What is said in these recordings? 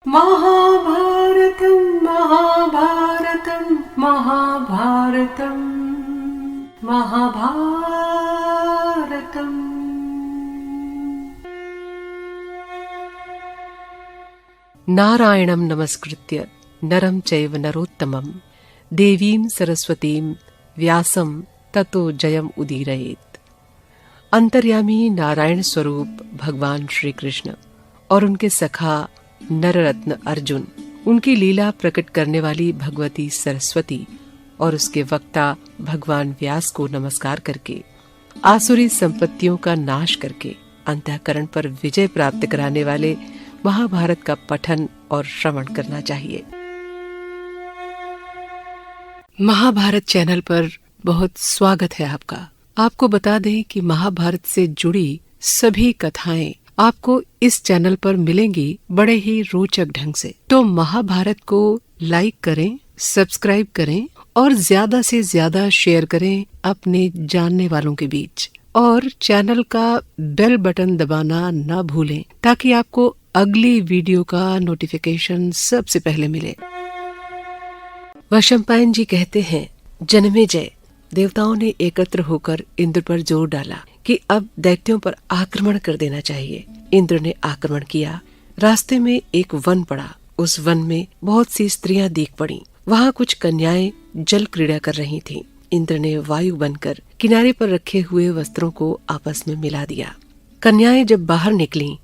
महाभारतं महाभारतं महाभारतं महाभारतम्। नारायणं नमस्कृत्य नरं चैव नरोत्तमं देवीं सरस्वतीं व्यासं ततो जयम् उदीरयेत्। अंतर्यामी नारायण स्वरूप भगवान श्री कृष्ण और उनके सखा नररत्न अर्जुन, उनकी लीला प्रकट करने वाली भगवती सरस्वती और उसके वक्ता भगवान व्यास को नमस्कार करके आसुरी संपत्तियों का नाश करके अंतःकरण पर विजय प्राप्त कराने वाले महाभारत का पठन और श्रवण करना चाहिए। महाभारत चैनल पर बहुत स्वागत है आपका। आपको बता दें कि महाभारत से जुड़ी सभी कथाएं आपको इस चैनल पर मिलेंगी बड़े ही रोचक ढंग से। तो महाभारत को लाइक करें, सब्सक्राइब करें और ज्यादा से ज्यादा शेयर करें अपने जानने वालों के बीच, और चैनल का बेल बटन दबाना न भूलें ताकि आपको अगली वीडियो का नोटिफिकेशन सबसे पहले मिले। वैशंपायन जी कहते हैं, जनमेजय, देवताओं ने एकत्र होकर इंद्र पर जोर डाला कि अब दैत्यों पर आक्रमण कर देना चाहिए। इंद्र ने आक्रमण किया। रास्ते में एक वन पड़ा। उस वन में बहुत सी स्त्रियां दिख पड़ी। वहाँ कुछ कन्याएं जल क्रीड़ा कर रही थीं। इंद्र ने वायु बनकर किनारे पर रखे हुए वस्त्रों को आपस में मिला दिया। कन्याएं जब बाहर निकलीं,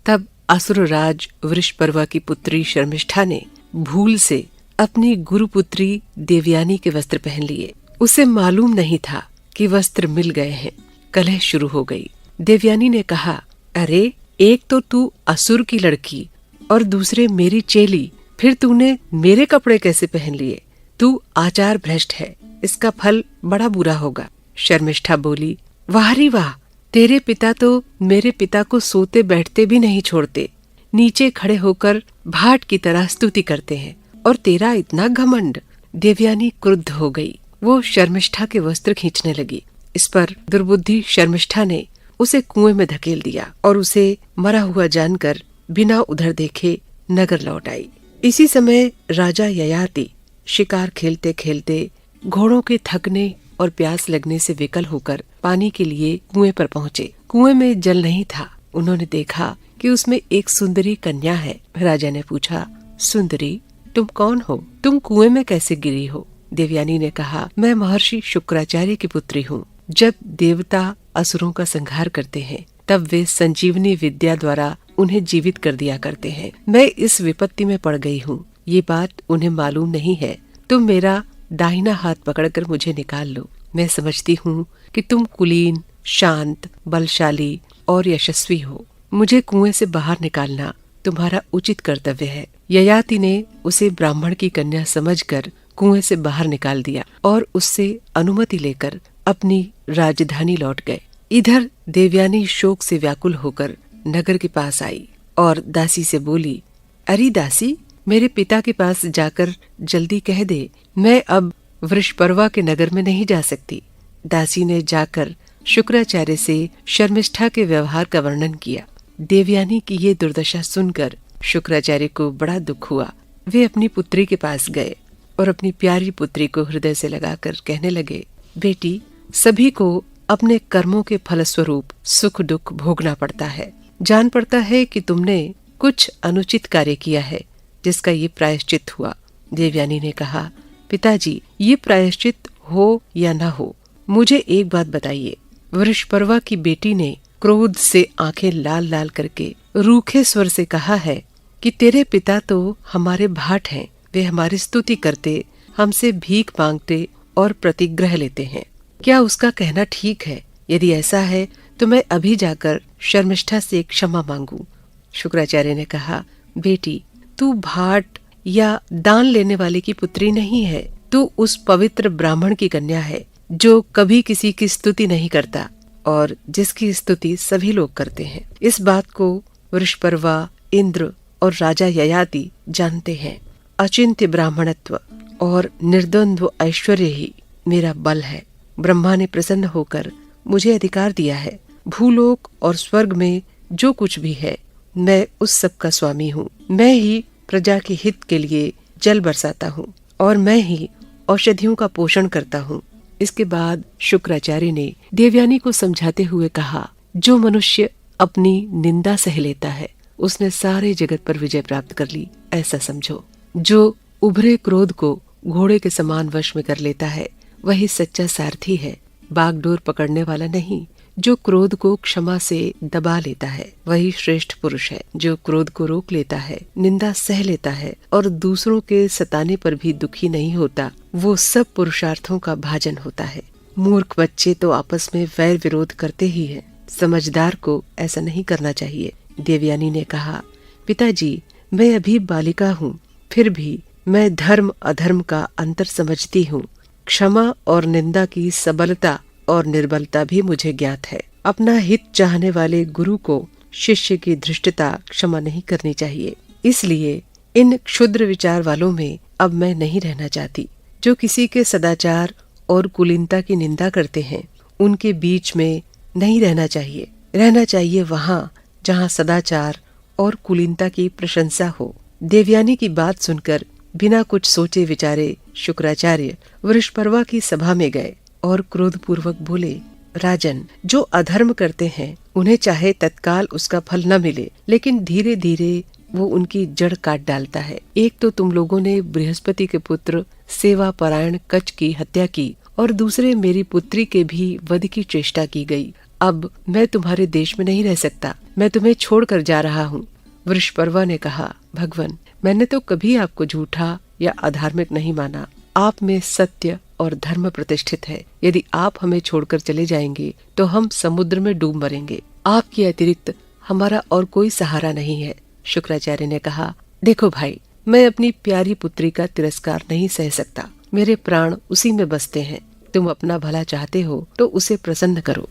तब असुरराज वृषपर्वा की पुत्री शर्मिष्ठा ने भूल से अपनी गुरुपुत्री देवयानी के वस्त्र पहन लिए। उसे मालूम नहीं था कि वस्त्र मिल गए हैं। कलह शुरू हो गई। देवयानी ने कहा, अरे, एक तो तू असुर की लड़की और दूसरे मेरी चेली, फिर तूने मेरे कपड़े कैसे पहन लिए? तू आचार भ्रष्ट है, इसका फल बड़ा बुरा होगा। शर्मिष्ठा बोली, वाह री वाह, तेरे पिता तो मेरे पिता को सोते बैठते भी नहीं छोड़ते, नीचे खड़े होकर भाट की तरह स्तुति करते हैं, और तेरा इतना घमंड। देवयानी क्रुद्ध हो गई। वो शर्मिष्ठा के वस्त्र खींचने लगी। इस पर दुर्बुद्धि शर्मिष्ठा ने उसे कुएं में धकेल दिया और उसे मरा हुआ जानकर बिना उधर देखे नगर लौट आई। इसी समय राजा ययाति शिकार खेलते खेलते घोड़ों के थकने और प्यास लगने से विकल होकर पानी के लिए कुएं पर पहुँचे। कुएं में जल नहीं था। उन्होंने देखा कि उसमें एक सुंदरी कन्या है। राजा ने पूछा, सुंदरी, तुम कौन हो? तुम कुएं में कैसे गिरी हो? देवयानी ने कहा, मैं महर्षि शुक्राचार्य की पुत्री हूँ। जब देवता असुरों का संहार करते हैं, तब वे संजीवनी विद्या द्वारा उन्हें जीवित कर दिया करते हैं। मैं इस विपत्ति में पड़ गई हूँ। ये बात उन्हें मालूम नहीं है। तुम मेरा दाहिना हाथ पकड़कर मुझे निकाल लो। मैं समझती हूँ कि तुम कुलीन, शांत, बलशाली और यशस्वी हो। मुझे कुएं से बाहर निकालना तुम्हारा उचित कर्तव्य है। ययाति ने उसे ब्राह्मण की कन्या समझकर कुएं से बाहर निकाल दिया और उससे अनुमति लेकर अपनी राजधानी लौट गए। इधर देवयानी शोक से व्याकुल होकर नगर के पास आई और दासी से बोली, अरे दासी, मेरे पिता के पास जाकर जल्दी कह दे, मैं अब वृषपर्वा के नगर में नहीं जा सकती। दासी ने जाकर शुक्राचार्य से शर्मिष्ठा के व्यवहार का वर्णन किया। देवयानी की ये दुर्दशा सुनकर शुक्राचार्य को बड़ा दुख हुआ। वे अपनी पुत्री के पास गए और अपनी प्यारी पुत्री को हृदय से लगाकर कहने लगे, बेटी, सभी को अपने कर्मों के फलस्वरूप सुख दुख भोगना पड़ता है। जान पड़ता है कि तुमने कुछ अनुचित कार्य किया है, जिसका ये प्रायश्चित हुआ। देवयानी ने कहा, पिताजी, ये प्रायश्चित हो या न हो, मुझे एक बात बताइए। वृषपर्वा की बेटी ने क्रोध से आंखें लाल लाल करके रूखे स्वर से कहा है कि तेरे पिता तो हमारे भाट हैं। वे हमारी स्तुति करते, हमसे भीख मांगते और प्रतिग्रह लेते हैं। क्या उसका कहना ठीक है? यदि ऐसा है तो मैं अभी जाकर शर्मिष्ठा से क्षमा मांगू। शुक्राचार्य ने कहा, बेटी, तू भाट या दान लेने वाले की पुत्री नहीं है। तू उस पवित्र ब्राह्मण की कन्या है जो कभी किसी की स्तुति नहीं करता और जिसकी स्तुति सभी लोग करते हैं। इस बात को वृषपर्वा, इंद्र और राजा ययाति जानते हैं। अचिंत्य ब्राह्मणत्व और निर्द्वंद्व ऐश्वर्य ही मेरा बल है। ब्रह्मा ने प्रसन्न होकर मुझे अधिकार दिया है। भूलोक और स्वर्ग में जो कुछ भी है, मैं उस सब का स्वामी हूँ। मैं ही प्रजा के हित के लिए जल बरसाता हूँ और मैं ही औषधियों का पोषण करता हूँ। इसके बाद शुक्राचार्य ने देवयानी को समझाते हुए कहा, जो मनुष्य अपनी निंदा सह लेता है उसने सारे जगत पर विजय प्राप्त कर ली, ऐसा समझो। जो उभरे क्रोध को घोड़े के समान वश में कर लेता है वही सच्चा सारथी है, बागडोर पकड़ने वाला नहीं। जो क्रोध को क्षमा से दबा लेता है वही श्रेष्ठ पुरुष है। जो क्रोध को रोक लेता है, निंदा सह लेता है और दूसरों के सताने पर भी दुखी नहीं होता, वो सब पुरुषार्थों का भाजन होता है। मूर्ख बच्चे तो आपस में वैर विरोध करते ही हैं, समझदार को ऐसा नहीं करना चाहिए। देवयानी ने कहा, पिताजी मैं अभी बालिका हूँ, फिर भी मैं धर्म अधर्म का अंतर समझती हूँ। क्षमा और निंदा की सबलता और निर्बलता भी मुझे ज्ञात है। अपना हित चाहने वाले गुरु को शिष्य की धृष्टता क्षमा नहीं करनी चाहिए। इसलिए इन क्षुद्र विचार वालों में अब मैं नहीं रहना चाहती। जो किसी के सदाचार और कुलीनता की निंदा करते हैं उनके बीच में नहीं रहना चाहिए। रहना चाहिए वहाँ जहाँ सदाचार और कुलीनता की प्रशंसा हो। देवयानी की बात सुनकर बिना कुछ सोचे विचारे शुक्राचार्य वृषपर्वा की सभा में गए और क्रोधपूर्वक बोले, राजन, जो अधर्म करते हैं उन्हें चाहे तत्काल उसका फल न मिले, लेकिन धीरे धीरे वो उनकी जड़ काट डालता है। एक तो तुम लोगों ने बृहस्पति के पुत्र सेवा परायण कच की हत्या की और दूसरे मेरी पुत्री के भी वध की चेष्टा की गई। अब मैं तुम्हारे देश में नहीं रह सकता, मैं तुम्हें छोड़कर जा रहा हूँ। वृषपर्वा ने कहा, भगवान, मैंने तो कभी आपको झूठा या अधार्मिक नहीं माना। आप में सत्य और धर्म प्रतिष्ठित है। यदि आप हमें छोड़कर चले जाएंगे तो हम समुद्र में डूब मरेंगे। आपके अतिरिक्त हमारा और कोई सहारा नहीं है। शुक्राचार्य ने कहा, देखो भाई, मैं अपनी प्यारी पुत्री का तिरस्कार नहीं सह सकता। मेरे प्राण उसी में बसते हैं। तुम अपना भला चाहते हो तो उसे प्रसन्न करो।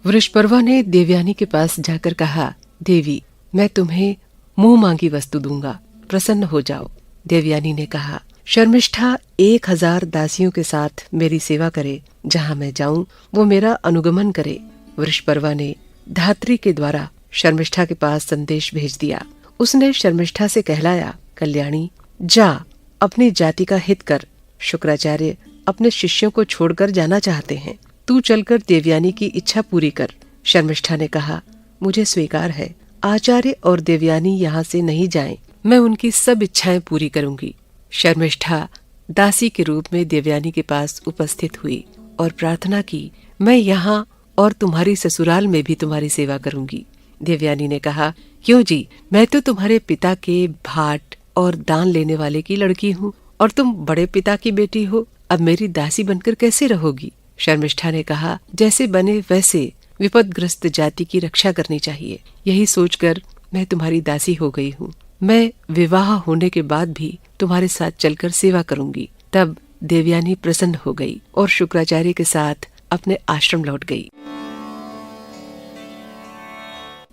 वृषपर्वा ने देवयानी के पास जाकर कहा, देवी, मैं तुम्हें मुंह मांगी वस्तु दूंगा, प्रसन्न हो जाओ। देवयानी ने कहा, शर्मिष्ठा 1000 दासियों के साथ मेरी सेवा करे, जहाँ मैं जाऊं वो मेरा अनुगमन करे। वृषपर्वा ने धात्री के द्वारा शर्मिष्ठा के पास संदेश भेज दिया। उसने शर्मिष्ठा से कहलाया, कल्याणी, जा अपनी जाति का हित कर। शुक्राचार्य अपने शिष्यों को छोड़कर जाना चाहते हैं, तू चलकर देवयानी की इच्छा पूरी कर। शर्मिष्ठा ने कहा, मुझे स्वीकार है, आचार्य और देवयानी यहाँ से नहीं जाएं, मैं उनकी सब इच्छाएं पूरी करूंगी। शर्मिष्ठा दासी के रूप में देवयानी के पास उपस्थित हुई और प्रार्थना की, मैं यहाँ और तुम्हारी ससुराल में भी तुम्हारी सेवा करूंगी। देवयानी ने कहा, क्यों जी, मैं तो तुम्हारे पिता के भाट और दान लेने वाले की लड़की हूँ और तुम बड़े पिता की बेटी हो, अब मेरी दासी बनकर कैसे रहोगी? शर्मिष्ठा ने कहा, जैसे बने वैसे विपदग्रस्त जाति की रक्षा करनी चाहिए। यही सोचकर मैं तुम्हारी दासी हो गई हूँ। मैं विवाह होने के बाद भी तुम्हारे साथ चलकर सेवा करूंगी। तब देवयानी प्रसन्न हो गई और शुक्राचार्य के साथ अपने आश्रम लौट गई।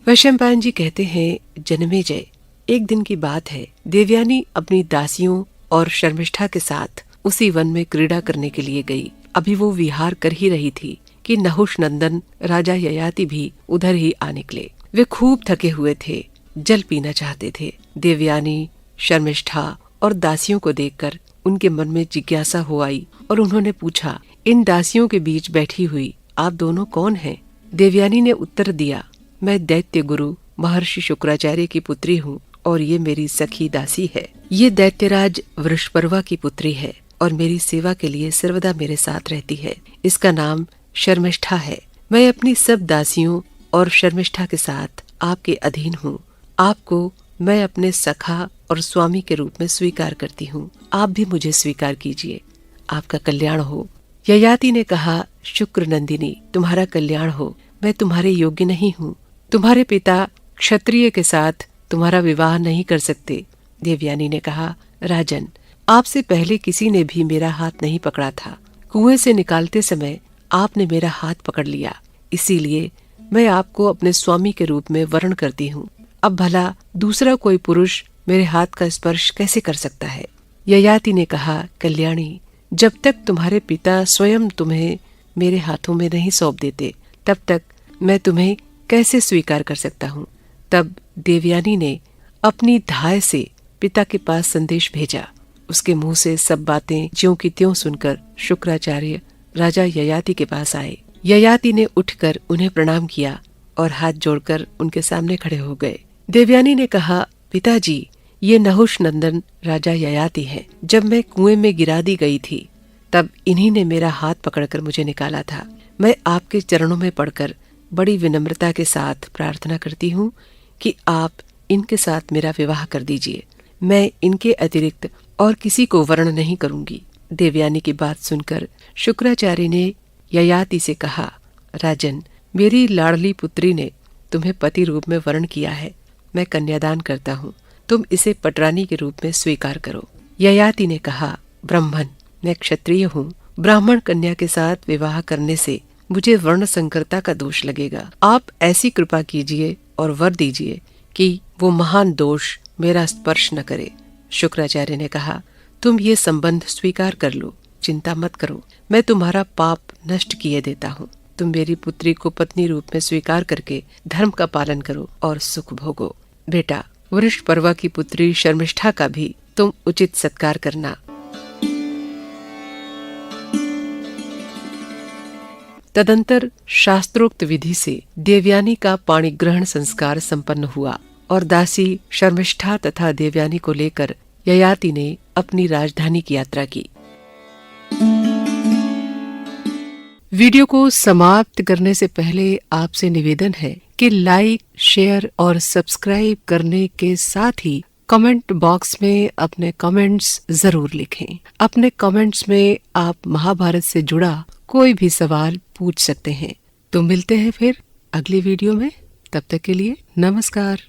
वैशंपायन जी कहते हैं, जन्मेजय, एक दिन की बात है, देवयानी अपनी दासियों और शर्मिष्ठा के साथ उसी वन में क्रीड़ा करने के लिए गई। अभी वो विहार कर ही रही थी कि नहुष नंदन राजा ययाति भी उधर ही आ निकले। वे खूब थके हुए थे, जल पीना चाहते थे। देवयानी, शर्मिष्ठा और दासियों को देखकर उनके मन में जिज्ञासा हो आई और उन्होंने पूछा, इन दासियों के बीच बैठी हुई आप दोनों कौन हैं? देवयानी ने उत्तर दिया, मैं दैत्य गुरु महर्षि शुक्राचार्य की पुत्री हूँ और ये मेरी सखी दासी है। ये दैत्यराज वृषपर्वा की पुत्री है और मेरी सेवा के लिए सर्वदा मेरे साथ रहती है। इसका नाम शर्मिष्ठा है। मैं अपनी सब दासियों और शर्मिष्ठा के साथ आपके अधीन हूँ। आपको मैं अपने सखा और स्वामी के रूप में स्वीकार करती हूँ। आप भी मुझे स्वीकार कीजिए। आपका कल्याण हो। ययाति ने कहा, शुक्र नंदिनी, तुम्हारा कल्याण हो। मैं तुम्हारे योग्य नहीं हूँ। तुम्हारे पिता क्षत्रिय के साथ तुम्हारा विवाह नहीं कर सकते। देवयानी ने कहा, राजन, आपसे पहले किसी ने भी मेरा हाथ नहीं पकड़ा था। कुएं से निकालते समय आपने मेरा हाथ पकड़ लिया, इसीलिए मैं आपको अपने स्वामी के रूप में वर्ण करती हूँ। अब भला दूसरा कोई पुरुष मेरे हाथ का स्पर्श कैसे कर सकता है? ययाति ने कहा, कल्याणी, जब तक तुम्हारे पिता स्वयं तुम्हें मेरे हाथों में नहीं सौंप देते, तब तक मैं तुम्हें कैसे स्वीकार कर सकता हूँ? तब देवयानी ने अपनी धाय से पिता के पास संदेश भेजा। उसके मुंह से सब बातें ज्यों की त्यों सुनकर शुक्राचार्य राजा ययाति के पास आए। ययाति ने उठकर उन्हें प्रणाम किया और हाथ जोड़कर उनके सामने खड़े हो गए। देवयानी ने कहा, पिताजी, ये नहुष नंदन राजा ययाति हैं। जब मैं कुएं में गिरा दी गई थी तब इन्हीं ने मेरा हाथ पकड़कर मुझे निकाला था। मैं आपके चरणों में पड़कर बड़ी विनम्रता के साथ प्रार्थना करती हूँ कि आप इनके साथ मेरा विवाह कर दीजिए। मैं इनके अतिरिक्त और किसी को वर्ण नहीं करूंगी। देवयानी की बात सुनकर शुक्राचार्य ने ययाति से कहा, राजन, मेरी लाडली पुत्री ने तुम्हें पति रूप में वर्ण किया है। मैं कन्यादान करता हूँ, तुम इसे पटरानी के रूप में स्वीकार करो। ययाति ने कहा, ब्राह्मण, मैं क्षत्रिय हूँ। ब्राह्मण कन्या के साथ विवाह करने से मुझे वर्ण संकरता का दोष लगेगा। आप ऐसी कृपा कीजिए और वर दीजिए कि वो महान दोष मेरा स्पर्श न करे। शुक्राचार्य ने कहा, तुम ये संबंध स्वीकार कर लो, चिंता मत करो। मैं तुम्हारा पाप नष्ट किए देता हूँ। तुम मेरी पुत्री को पत्नी रूप में स्वीकार करके धर्म का पालन करो और सुख भोगो। बेटा, वृष पर्वा की पुत्री शर्मिष्ठा का भी तुम उचित सत्कार करना। तदंतर शास्त्रोक्त विधि से देवयानी का पाणिग्रहण संस्कार संपन्न हुआ और दासी शर्मिष्ठा तथा देवयानी को लेकर ययाति ने अपनी राजधानी की यात्रा की। वीडियो को समाप्त करने से पहले आपसे निवेदन है कि लाइक, शेयर और सब्सक्राइब करने के साथ ही कमेंट बॉक्स में अपने कमेंट्स जरूर लिखें। अपने कमेंट्स में आप महाभारत से जुड़ा कोई भी सवाल पूछ सकते हैं। तो मिलते हैं फिर अगली वीडियो में। तब तक के लिए नमस्कार।